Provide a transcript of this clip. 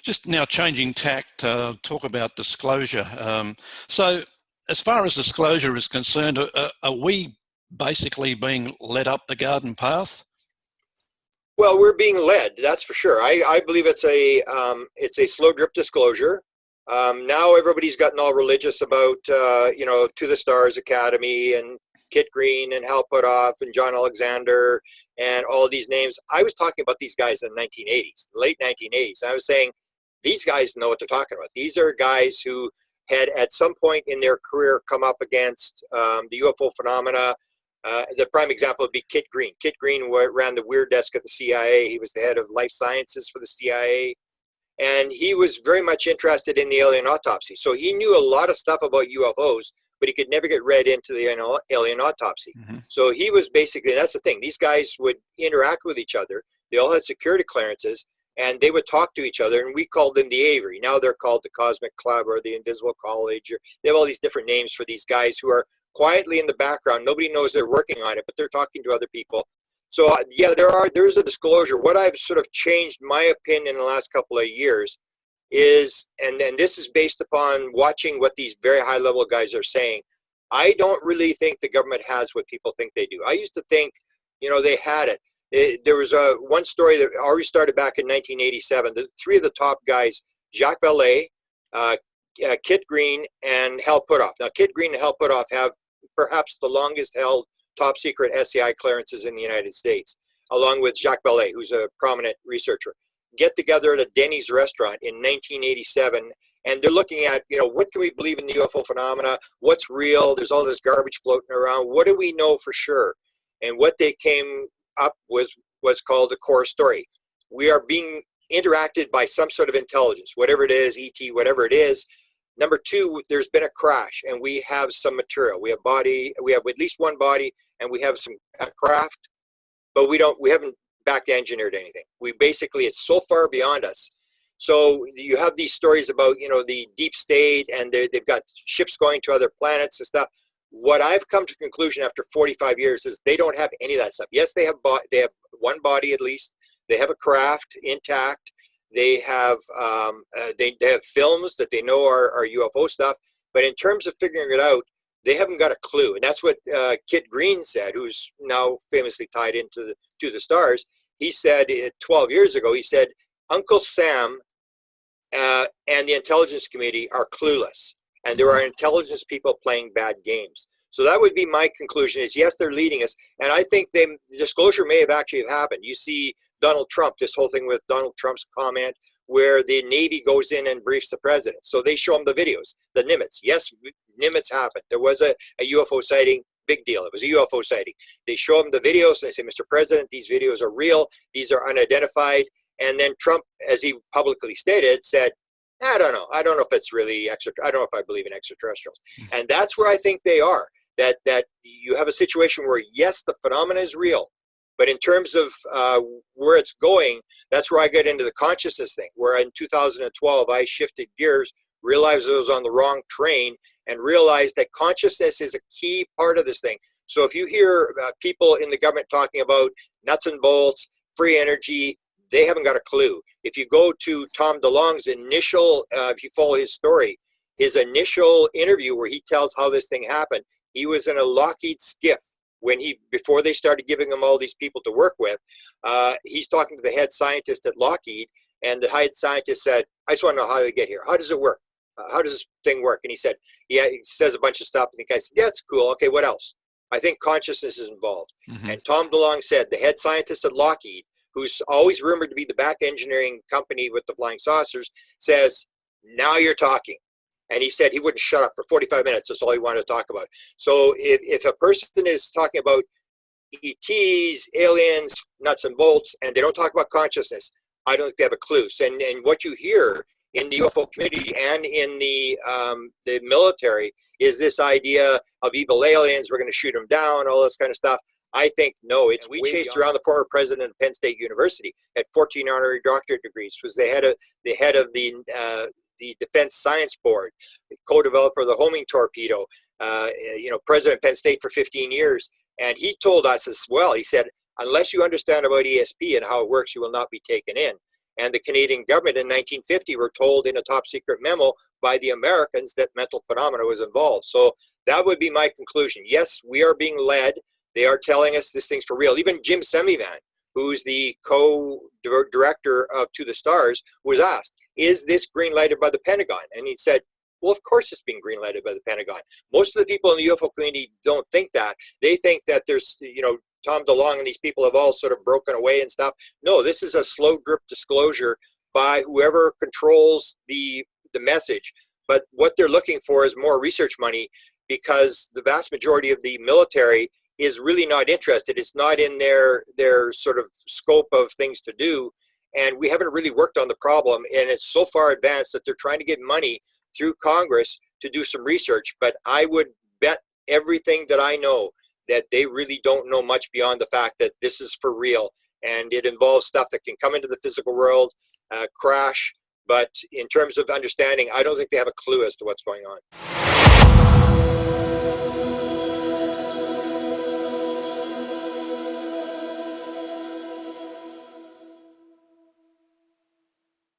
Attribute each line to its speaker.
Speaker 1: Just now changing tact, talk about disclosure. So as far as disclosure is concerned, are we basically being led up the garden path?
Speaker 2: Well, we're being led, that's for sure. I believe it's a slow drip disclosure. Now everybody's gotten all religious about, To the Stars Academy and Kit Green and Hal Puthoff and John Alexander and all these names. I was talking about these guys in the 1980s, late 1980s. I was saying these guys know what they're talking about. These are guys who had at some point in their career come up against the UFO phenomena. The prime example would be Kit Green. Kit Green ran the weird desk at the CIA. He was the head of life sciences for the CIA. And he was very much interested in the alien autopsy. So he knew a lot of stuff about UFOs, but he could never get read into the alien autopsy. Mm-hmm. So he was basically, that's the thing, these guys would interact with each other. They all had security clearances, and they would talk to each other, and we called them the Avery. Now they're called the Cosmic Club or the Invisible College. Or they have all these different names for these guys who are quietly in the background. Nobody knows they're working on it, but they're talking to other people. So yeah, there's a disclosure. What I've sort of changed my opinion in the last couple of years is, and this is based upon watching what these very high level guys are saying. I don't really think the government has what people think they do. I used to think, they had it. There was one story that already started back in 1987. The three of the top guys, Jacques Vallée, Kit Green, and Hal Puthoff. Now, Kit Green and Hal Puthoff have perhaps the longest held top secret SCI clearances in the United States, along with Jacques Vallée, who's a prominent researcher, get together at a Denny's restaurant in 1987, and they're looking at, what can we believe in the UFO phenomena? What's real? There's all this garbage floating around. What do we know for sure? And what they came up with was called the core story. We are being interacted by some sort of intelligence, whatever it is, ET, whatever it is. Number two, there's been a crash, and we have some material. We have at least one body, and we have some craft, but we haven't back engineered anything. It's so far beyond us. So you have these stories about, the deep state, and they've got ships going to other planets and stuff. What I've come to conclusion after 45 years is they don't have any of that stuff. Yes, they have one body at least. They have a craft intact. They have they have films that they know are UFO stuff, but in terms of figuring it out, they haven't got a clue. And that's what Kit Green said, who's now famously tied into To the Stars. He said 12 years ago, he said, Uncle Sam and the intelligence community are clueless, and there are intelligence people playing bad games. So that would be my conclusion is, yes, they're leading us. And I think the disclosure may have actually happened. You see Donald Trump, this whole thing with Donald Trump's comment where the Navy goes in and briefs the president. So they show him the videos, the Nimitz. Yes, Nimitz happened. There was a UFO sighting, big deal. It was a UFO sighting. They show him the videos and they say, Mr. President, these videos are real. These are unidentified. And then Trump, as he publicly stated, said, I don't know. I don't know if it's really I don't know if I believe in extraterrestrials. And that's where I think they are. That you have a situation where, yes, the phenomena is real, but in terms of where it's going, that's where I get into the consciousness thing, where in 2012, I shifted gears, realized I was on the wrong train, and realized that consciousness is a key part of this thing. So if you hear people in the government talking about nuts and bolts, free energy, they haven't got a clue. If you go to Tom DeLonge's initial, if you follow his story, his initial interview where he tells how this thing happened, he was in a Lockheed skiff before they started giving him all these people to work with. He's talking to the head scientist at Lockheed, and the head scientist said, I just want to know how they get here. How does it work? How does this thing work? And he said, yeah, he says a bunch of stuff. And the guy said, yeah, it's cool. Okay, what else? I think consciousness is involved. Mm-hmm. And Tom DeLonge said, the head scientist at Lockheed, who's always rumored to be the back engineering company with the flying saucers, says, now you're talking. And he said he wouldn't shut up for 45 minutes. That's all he wanted to talk about. So if a person is talking about ETs, aliens, nuts and bolts, and they don't talk about consciousness, I don't think they have a clue. So, and what you hear in the UFO community and in the military is this idea of evil aliens, we're going to shoot them down, all this kind of stuff. I think, no, we chased around the former president of Penn State University at 14 honorary doctorate degrees, was the head of the Defense Science Board, co-developer of the homing torpedo, president of Penn State for 15 years. And he told us as well, he said, unless you understand about ESP and how it works, you will not be taken in. and the Canadian government in 1950 were told in a top secret memo by the Americans that mental phenomena was involved. So that would be my conclusion. Yes, we are being led. They are telling us this thing's for real. Even Jim Semivan, who's the co-director of To the Stars, was asked, is this green lighted by the Pentagon? And he said, well, of course it's being green lighted by the Pentagon. Most of the people in the UFO community don't think that. They think that there's, Tom DeLonge and these people have all sort of broken away and stuff. No, this is a slow drip disclosure by whoever controls the message. But what they're looking for is more research money, because the vast majority of the military is really not interested. It's not in their sort of scope of things to do. And we haven't really worked on the problem. And it's so far advanced that they're trying to get money through Congress to do some research. But I would bet everything that I know that they really don't know much beyond the fact that this is for real. And it involves stuff that can come into the physical world, crash. But in terms of understanding, I don't think they have a clue as to what's going on.